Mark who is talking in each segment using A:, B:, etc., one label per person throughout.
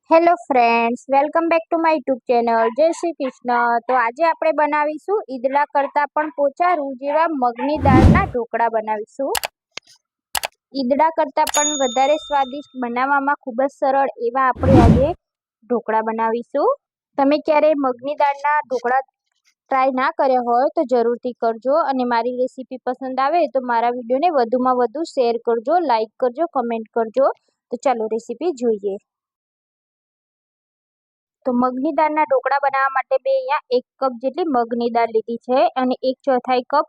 A: Hello friends, welcome back to my YouTube channel. જય શ્રી કૃષ્ણ. તો આજે આપણે બનાવીશું ઈદડા કરતાં પણ પોચા રૂ જેવા મગની દાળના ઢોકળા બનાવીશું. ઈદડા કરતાં પણ વધારે સ્વાદિષ્ટ, બનાવવામાં ખૂબ જ સરળ એવા આપણે આજે ઢોકળા બનાવીશું. તમે ક્યારેય મગની દાળના ઢોકળા ટ્રાય ના કર્યા હોય તો જરૂરથી કરજો, અને મારી રેસીપી પસંદ આવે તો મારા વિડીયોને વધુમાં વધુ શેર કરજો, લાઈક કરજો, કમેન્ટ કરજો. તો ચાલો રેસીપી જોઈએ. તો મગની દાળના ઢોકળા બનાવવા માટે મેં અહીંયા 1 કપ જેટલી મગની દાળ લીધી છે અને 1/4 કપ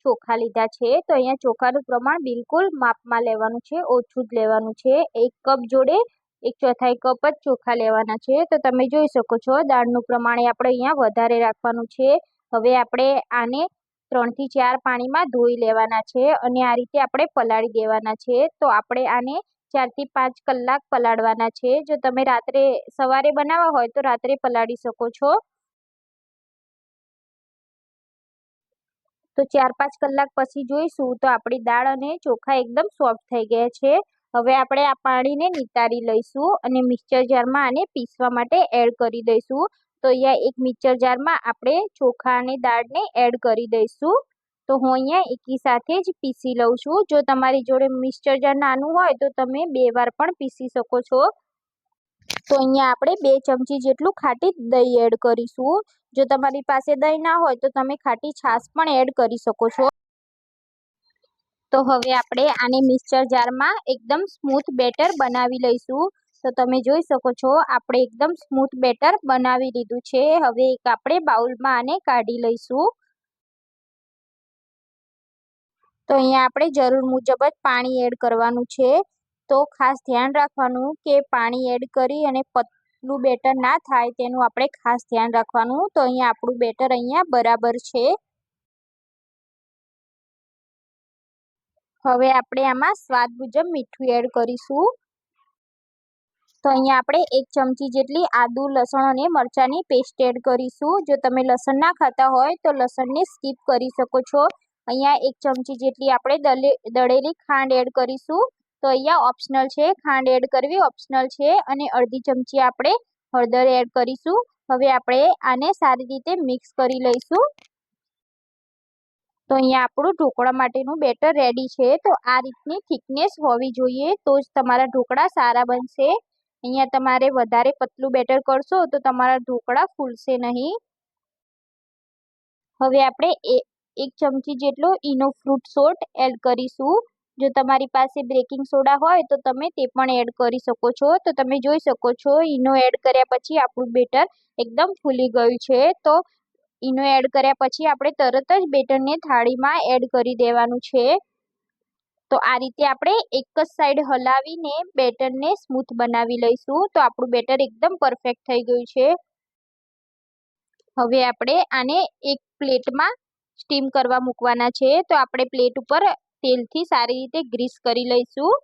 A: ચોખા લીધા છે. તો અહીંયા ચોખાનું પ્રમાણ બિલકુલ માપમાં લેવાનું છે, ઓછું જ લેવાનું છે. 1 કપ જોડે 1/4 કપ જ ચોખા લેવાના છે. તો તમે જોઈ શકો છો દાળનું પ્રમાણ આપણે અહીંયા વધારે રાખવાનું છે. હવે આપણે આને 3 થી 4 પાણીમાં ધોઈ લેવાના છે અને આ રીતે આપણે પલાળી દેવાના છે. તો આપણે આને 4 થી 5 કલાક પલાળવાના છે. જો તમે સવારે બનાવવા હોય તો રાત્રે પલાળી શકો છો. તો 4-5 કલાક પછી જોઈશું તો આપણી દાળ અને ચોખા એકદમ સોફ્ટ થઈ ગયા છે. હવે આપણે આ પાણીને નિતારી લઈશું અને મિક્સર જારમાં આને પીસવા માટે એડ કરી દઈશું. તો અહીંયા એક મિક્સર જારમાં આપણે ચોખા અને દાળને એડ કરી દઈશું. તો હું અહીંયા એકી સાથે જ પીસી લઉં છું. જો તમારી જોડે મિક્સર જાર નાનું હોય તો તમે 2 વાર પણ પીસી શકો છો. તો અહીંયા આપણે 2 ચમચી જેટલું ખાટી દહીં એડ કરીશું. જો તમારી પાસે દહીં ના હોય તો તમે ખાટી છાશ પણ એડ કરી શકો છો. તો હવે આપણે આને મિક્સર જારમાં એકદમ સ્મૂથ બેટર બનાવી લઈશું. તો તમે જોઈ શકો છો આપણે એકદમ સ્મૂથ બેટર બનાવી લીધું છે. હવે એક આપણે બાઉલમાં આને કાઢી લઈશું. તો અહીંયા આપણે જરૂર મુજબ જ પાણી એડ કરવાનું છે. તો ખાસ ધ્યાન રાખવાનું કે પાણી એડ કરી અને પતલું બેટર ના થાય તેનું આપણે ખાસ ધ્યાન રાખવાનું. તો અહીંયા આપણું બેટર અહીંયા બરાબર છે. હવે આપણે આમાં સ્વાદ મુજબ મીઠું એડ કરીશું. તો અહીંયા આપણે 1 ચમચી જેટલી આદુ, લસણ અને મરચાંની પેસ્ટ એડ કરીશું. જો તમે લસણ ના ખાતા હોય તો લસણને સ્કીપ કરી શકો છો. અહીંયા 1 ચમચી જેટલી આપણે દળેલી ખાંડ એડ કરીશું. તો અહીંયા ઓપ્શનલ છે, ખાંડ એડ કરવી ઓપ્શનલ છે. અને અડધી ચમચી આપણે હળદર એડ કરીશું. હવે આપણે આને સારી રીતે મિક્સ કરી લઈશું. તો અહીંયા આપણું ઢોકળા માટેનું બેટર રેડી છે. તો આ રીતની થિકનેસ હોવી જોઈએ તો જ તમારા ઢોકળા સારા બનશે. અહીંયા તમારે વધારે પતલું બેટર કરશો તો તમારા ઢોકળા ફૂલશે નહીં. હવે આપણે 1 ચમચી જેટલો ઈનો ફ્રૂટ સોલ્ટ એડ કરીશું. જો તમારી પાસે બેકિંગ સોડા હોય તો તમે તે પણ એડ કરી શકો છો. તો તમે જોઈ શકો છો ઈનો એડ કર્યા પછી આપણું બેટર એકદમ ફૂલી ગયું છે. તો ઈનો એડ કર્યા પછી આપણે તરત જ બેટરને થાળીમાં એડ કરી દેવાનું છે. તો આ રીતે આપણે એક જ સાઈડ હલાવીને બેટરને સ્મૂથ બનાવી લઈશું. તો આપણું બેટર એકદમ પરફેક્ટ થઈ ગયું છે. હવે આપણે આને એક પ્લેટમાં સ્ટીમ કરવા મૂકવાના છે. તો આપણે પ્લેટ ઉપર તેલથી સારી રીતે ગ્રીસ કરી લઈશું.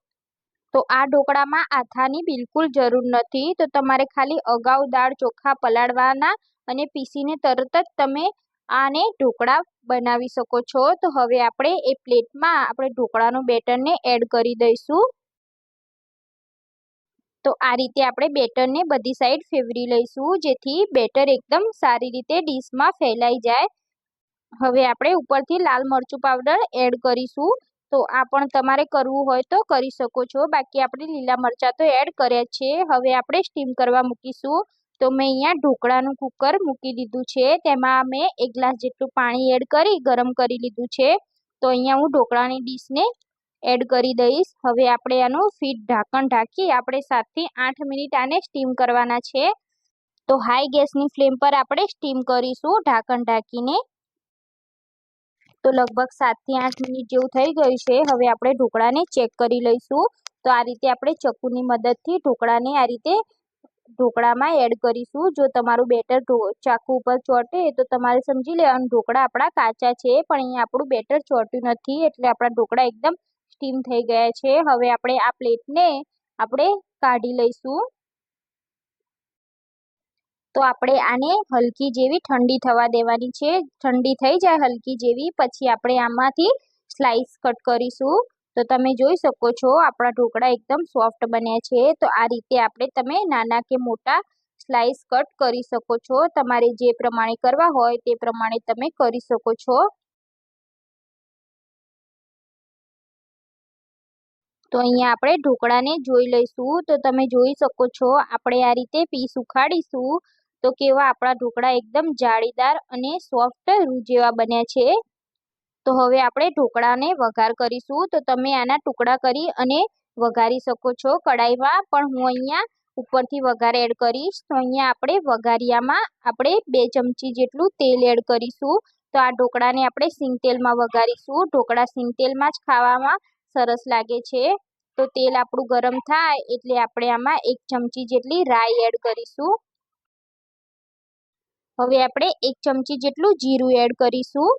A: તો આ ઢોકળામાં આથાની બિલકુલ જરૂર નથી. તો તમારે ખાલી અગાઉ દાળ ચોખા પલાળવાના અને પીસીને તરત જ તમે આને ઢોકળા બનાવી શકો છો. તો હવે આપણે એ પ્લેટમાં આપણે ઢોકળાનું બેટરને એડ કરી દઈશું. તો આ રીતે આપણે બેટરને બધી સાઈડ ફેરવી લઈશું જેથી બેટર એકદમ સારી રીતે ડીશમાં ફેલાઈ જાય. હવે આપણે ઉપરથી લાલ મરચું પાવડર એડ કરીશું. તો આ પણ તમારે કરવું હોય તો કરી શકો છો, બાકી આપણે લીલા મરચાં તો એડ કર્યા છે. હવે આપણે સ્ટીમ કરવા મૂકીશું. તો મેં અહીંયા ઢોકળાનું કુકર મૂકી દીધું છે. તેમાં મેં 1 ગ્લાસ જેટલું પાણી એડ કરી ગરમ કરી લીધું છે. તો અહીંયા હું ઢોકળાની ડીશને એડ કરી દઈશ. હવે આપણે આનું ઢાંકણ ઢાંકી આપણે 7 થી 8 મિનિટ આને સ્ટીમ કરવાના છે. તો હાઈ ગેસની ફ્લેમ પર આપણે સ્ટીમ કરીશું ઢાંકણ ઢાંકીને. તો લગભગ 7 થી 8 મિનિટ જેવું થઈ ગયું છે. હવે આપણે ઢોકળાને ચેક કરી લઈશું. તો આ રીતે આપણે ચક્કુની મદદથી ઢોકળાને આ રીતે ઢોકળામાં એડ કરીશું. જો તમારું બેટર ચાકુ ઉપર ચોંટે તો તમારે સમજી લેવાનું ઢોકળા આપણા કાચા છે. પણ અહીંયા આપણું બેટર ચોંટ્યું નથી એટલે આપણા ઢોકળા એકદમ સ્ટીમ થઈ ગયા છે. હવે આપણે આ પ્લેટને આપણે કાઢી લઈશું. તો આપણે આને હલકી જેવી ઠંડી થવા દેવાની છે. ઠંડી થઈ જાય હલકી જેવી પછી આપણે આમાંથી સ્લાઈસ કટ કરીશું. તો તો તમે જોઈ શકો છો આપણા ઢોકળા એકદમ સોફ્ટ બન્યા છે। તો આ રીતે તમે નાના કે મોટા સ્લાઇસ કટ કરી શકો છો। તમારે જે પ્રમાણે કરવા હોય તે પ્રમાણે તમે કરી શકો છો। તો અહીંયા આપણે ઢોકળાને જોઈ લઈશું। તો તમે જોઈ શકો છો આપણે આ રીતે પીસ ઉખાડીશું તો કેવા આપણા ઢોકળા એકદમ જાળીદાર અને સોફ્ટ રૂ જેવા બન્યા છે। તો હવે આપણે ઢોકળાને વઘાર કરીશું। તો તમે આના ટુકડા કરી અને વઘારી શકો છો કડાઈમાં, પણ હું અહીંયા ઉપરથી વઘાર એડ કરીશ। તો અહીંયા આપણે વઘારિયામાં આપણે 2 ચમચી જેટલું તેલ એડ કરીશું। તો આ ઢોકળાને આપણે સિંગ તેલમાં વઘારીશું। ઢોકળા સિંગ તેલમાં જ ખાવામાં સરસ લાગે છે। તો તેલ આપણું ગરમ થાય એટલે આપણે આમાં 1 ચમચી જેટલી રાઈ એડ કરીશું। હવે આપણે 1 ચમચી જેટલું જીરું એડ કરીશું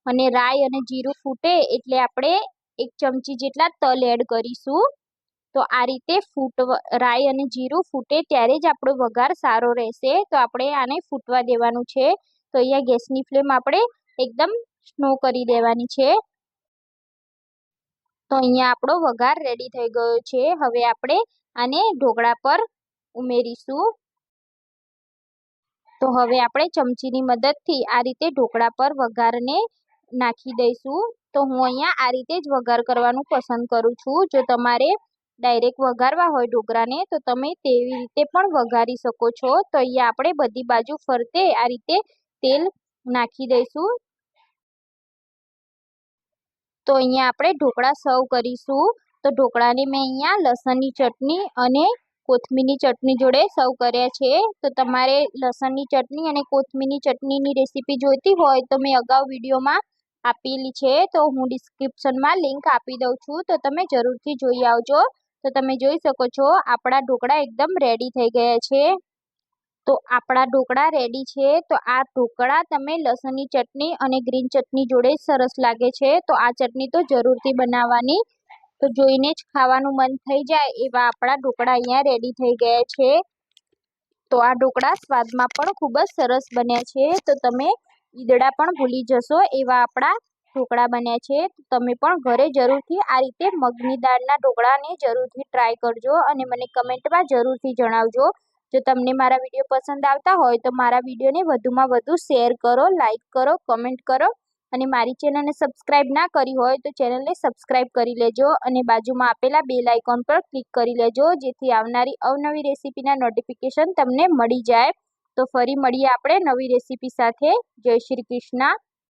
A: અને રાઈ અને જીરું ફૂટે એટલે આપણે 1 ચમચી જેટલા તલ એડ કરીશું। તો આ રીતે રાઈ અને જીરું ફૂટે ત્યારે જ આપણો વઘાર સારો રહેશે। તો આપણે આને ફૂટવા દેવાનું છે। તો અહીંયા ગેસની ફ્લેમ આપણે એકદમ સ્લો કરી દેવાની છે। તો અહીંયા આપણો વઘાર રેડી થઈ ગયો છે। હવે આપણે આને ઢોકળા પર ઉમેરીશું। તો હવે આપણે ચમચીની મદદથી આ રીતે ઢોકળા પર વઘારને નાખી દઈશું। તો હું અહીંયા આ રીતે જ વઘાર કરવાનું પસંદ કરું છું। જો તમારે ડાયરેક્ટ વઘારવા હોય ઢોકળાને તો તમે તેવી રીતે પણ વઘારી શકો છો। તો અહીંયા આપણે બધી બાજુ ફરતે આ રીતે તેલ નાખી દઈશું। તો અહીંયા આપણે ઢોકળા સર્વ કરીશું। તો ઢોકળાને મેં અહીંયા લસણની ચટણી અને કોથમીરની ચટણી જોડે સર્વ કર્યા છે। તો તમારે લસણની ચટણી અને કોથમીરની ચટણીની રેસીપી જોઈતી હોય તો મેં અગાઉ વિડીયોમાં આપેલી છે। તો હું ડિસ્ક્રિપ્શનમાં લિંક આપી દઉં છું, તો તમે જરૂરથી જોઈ આવજો। તો તમે જોઈ શકો છો આપણા ઢોકળા એકદમ રેડી થઈ ગયા છે। તો આપણા ઢોકળા રેડી છે। તો આ ઢોકળા તમે લસણની ચટણી અને ગ્રીન ચટણી જોડે સરસ લાગે છે। તો આ ચટણી તો જરૂરથી બનાવવાની। તો જોઈને જ ખાવાનું મન થઈ જાય એવા આપણા ઢોકળા અહીંયા રેડી થઈ ગયા છે। તો આ ઢોકળા સ્વાદમાં પણ ખૂબ જ સરસ બન્યા છે। તો તમે ઈદડા પણ ભૂલી જશો એવા આપણા ઢોકળા બન્યા છે। તમે પણ ઘરે જરૂરથી આ રીતે મગની દાળના ઢોકળાને જરૂરથી ટ્રાય કરજો અને મને કમેન્ટમાં જરૂરથી જણાવજો। જો તમને મારા વિડીયો પસંદ આવતા હોય તો મારા વિડીયોને વધુમાં વધુ શેર કરો, લાઈક કરો, કમેન્ટ કરો અને મારી ચેનલને સબસ્ક્રાઈબ ના કરી હોય તો ચેનલને સબસ્ક્રાઈબ કરી લેજો અને બાજુમાં આપેલા બેલ આઇકોન પર ક્લિક કરી લેજો, જેથી આવનારી અવનવી રેસીપીના નોટિફિકેશન તમને મળી જાય। તો ફરી મળીએ આપણે નવી રેસીપી સાથે। જય શ્રી કૃષ્ણ।